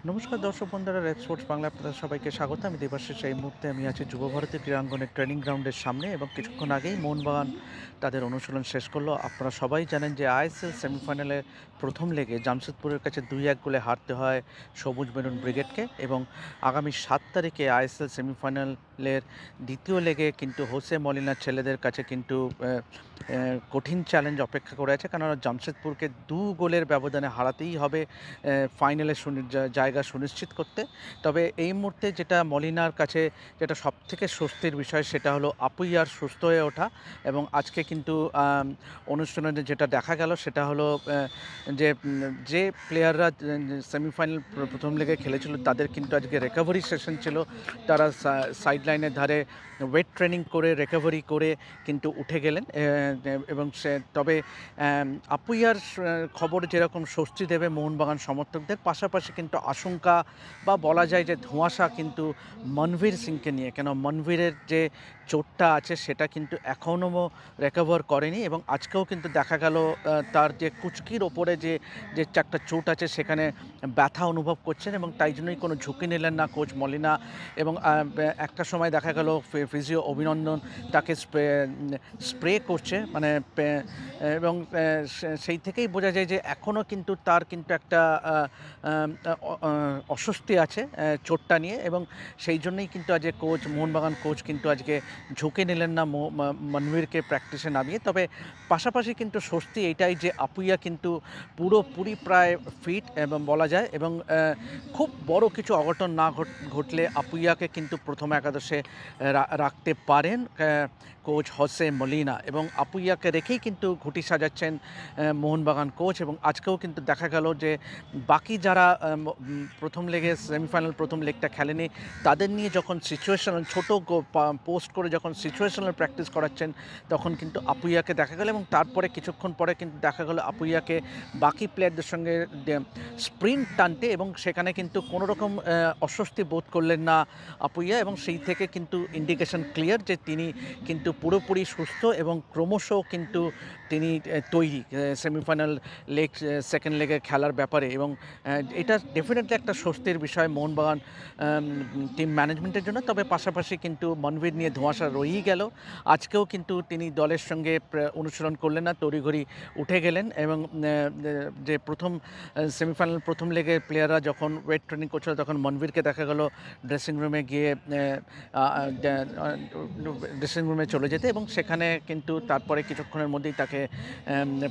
নমস্কার দর্শক বন্ধুরা, রেড স্পোর্টস বাংলা আপনাদের সবাইকে স্বাগত। আমি দেবাশিস। এই মুহূর্তে আমি আছি যুব ভারতী ক্রীড়াঙ্গনের ট্রেনিং গ্রাউন্ডের সামনে এবং কিছুক্ষণ আগেই মোহনবাগান তাদের অনুশীলন শেষ করলো। আপনারা সবাই জানেন যে আইএসএল সেমিফাইনালের প্রথম লেগে জামশেদপুরের কাছে 2-1 গোলে হারতে হয় সবুজ মেরুন ব্রিগেডকে, এবং আগামী 7 তারিখে আইএসএল সেমিফাইনালের দ্বিতীয় লেগে কিন্তু হোসে মলিনার ছেলেদের কাছে কিন্তু কঠিন চ্যালেঞ্জ অপেক্ষা করে আছে, কেননা জামশেদপুরকে 2 গোলের ব্যবধানে হারাতেই হবে ফাইনালে জায়গা সুনিশ্চিত করতে। তবে এই মুহূর্তে যেটা মলিনার কাছে যেটা সবথেকে স্বস্তির বিষয় সেটা হলো আপুইয়ার সুস্থ হয়ে ওঠা। এবং আজকে কিন্তু অনুষ্ঠানে যেটা দেখা গেল সেটা হলো যে প্লেয়াররা সেমিফাইনাল প্রথম লেগে খেলেছিল তাদের কিন্তু আজকে রিকভারি সেশন ছিল। তারা সাইড লাইনের ধারে ওয়েট ট্রেনিং করে রিকভারি করে কিন্তু উঠে গেলেন, এবং তবে আপুইয়ার খবর যেরকম স্বস্তি দেবে মোহনবাগান সমর্থকদের, পাশাপাশি কিন্তু আশঙ্কা বা বলা যায় যে ধোঁয়াশা কিন্তু মনভীর সিংকে নিয়ে, কেন মনভীরের যে চোটটা আছে সেটা কিন্তু এখনও রিকভার করেনি, এবং আজকেও কিন্তু দেখা গেল তার যে কুচকির ওপরে যে যে একটা চোট আছে সেখানে ব্যথা অনুভব করছেন, এবং তাই জন্যই কোনো ঝুঁকি নিলেন না কোচ মলিনা। এবং একটা সময় দেখা গেল ফিজিও অভিনন্দন তাকে স্প্রে করছে, মানে এবং সেই থেকেই বোঝা যায় যে এখনও কিন্তু তার কিন্তু একটা অস্বস্তি আছে চোটটা নিয়ে, এবং সেই জন্যই কিন্তু আজকে মোহনবাগান কোচ কিন্তু আজকে ঝুঁকে নিলেন না মনভীরকে প্র্যাকটিসে নামিয়ে। তবে পাশাপাশি কিন্তু স্বস্তি এইটাই যে আপুইয়া কিন্তু পুরোপুরি প্রায় ফিট এবং বলা যায়, এবং খুব বড় কিছু অঘটন না ঘটলে আপুইয়াকে কিন্তু প্রথম একাদশে রাখতে পারেন কোচ হোসে মলিনা, এবং আপুইয়াকে রেখেই কিন্তু ঘুঁটি সাজাচ্ছেন মোহনবাগান কোচ। এবং আজকেও কিন্তু দেখা গেল যে বাকি যারা প্রথম লেগে সেমিফাইনাল প্রথম লেগটা খেলেনি তাদের নিয়ে যখন সিচুয়েশনাল ছোটো পোস্ট করে যখন সিচুয়েশনাল প্র্যাকটিস করাচ্ছেন তখন কিন্তু আপুইয়াকে দেখা গেল, এবং তারপরে কিছুক্ষণ পরে কিন্তু দেখা গেল আপুইয়াকে বাকি প্লেয়ারদের সঙ্গে স্প্রিন্ট টানতে, এবং সেখানে কিন্তু কোনো রকম অস্বস্তি বোধ করলেন না আপুইয়া, এবং সেই থেকে কিন্তু ইন্ডিকেশন ক্লিয়ার যে তিনি কিন্তু পুরোপুরি সুস্থ এবং ক্রমশ কিন্তু তিনি তৈরি সেমিফাইনাল সেকেন্ড লেগে খেলার ব্যাপারে। এবং এটা ডেফিনেটলি একটা স্বস্তির বিষয় মোহনবাগান টিম ম্যানেজমেন্টের জন্য। তবে পাশাপাশি কিন্তু মনভীর নিয়ে ধোঁয়াশা রয়েই গেল। আজকেও কিন্তু তিনি দলের সঙ্গে অনুশীলন করলেন না, তড়িঘড়ি উঠে গেলেন, এবং যে প্রথম সেমিফাইনাল প্রথম লেগে প্লেয়াররা যখন ওয়েট ট্রেনিং করছিল তখন মনভীরকে দেখা গেল ড্রেসিং রুমে গিয়ে ড্রেসিং রুমে চলে যেতে, এবং সেখানে কিন্তু তারপরে কিছুক্ষণের মধ্যেই তাকে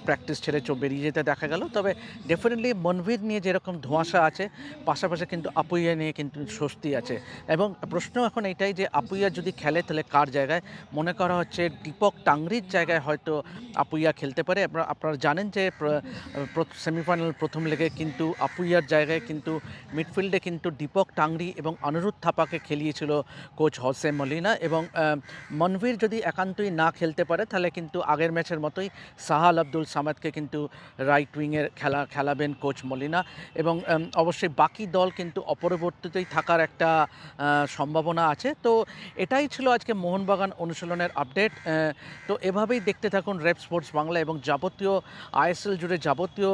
প্র্যাকটিস ছেড়ে বেরিয়ে যেতে দেখা গেল। তবে ডেফিনেটলি মনভীর নিয়ে যেরকম ধোঁয়াশা আছে পাশাপাশি কিন্তু আপুইয়া নিয়ে কিন্তু স্বস্তি আছে। এবং প্রশ্ন এখন এটাই যে আপুইয়া যদি খেলে তাহলে কার জায়গায়? মনে করা হচ্ছে দীপক টাংরির জায়গায় হয়তো আপুইয়া খেলতে পারে। আপনারা জানেন যে সেমিফাইনাল প্রথম লেগে কিন্তু আপুইয়ার জায়গায় কিন্তু মিডফিল্ডে কিন্তু দীপক টাংরি এবং অনিরুদ্ধ থাপাকে খেলিয়েছিল কোচ হোসে মলিনা, এবং মনভীর যদি একান্তই না খেলতে পারে তাহলে কিন্তু আগের ম্যাচের মতোই সাহাল আব্দুল সামাদকে কিন্তু রাইট উইংয়ের খেলাবেন কোচ মলিনা, এবং অবশ্যই বাকি দল কিন্তু অপরিবর্তিতই থাকার একটা সম্ভাবনা আছে। তো এটাই ছিল আজকে মোহনবাগান অনুশীলনের আপডেট। তো এভাবেই দেখতে থাকুন রেড স্পোর্টস বাংলা, এবং যাবতীয় আইএসএল জুড়ে যাবতীয়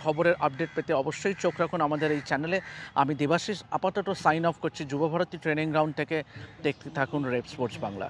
খবরের আপডেট পেতে অবশ্যই চোখ রাখুন আমাদের এই চ্যানেলে। আমি দেবাশিস আপাতত সাইন অফ করছি যুব ভারতী ট্রেনিং গ্রাউন্ড থেকে। দেখতে থাকুন রেড স্পোর্টস বাংলা।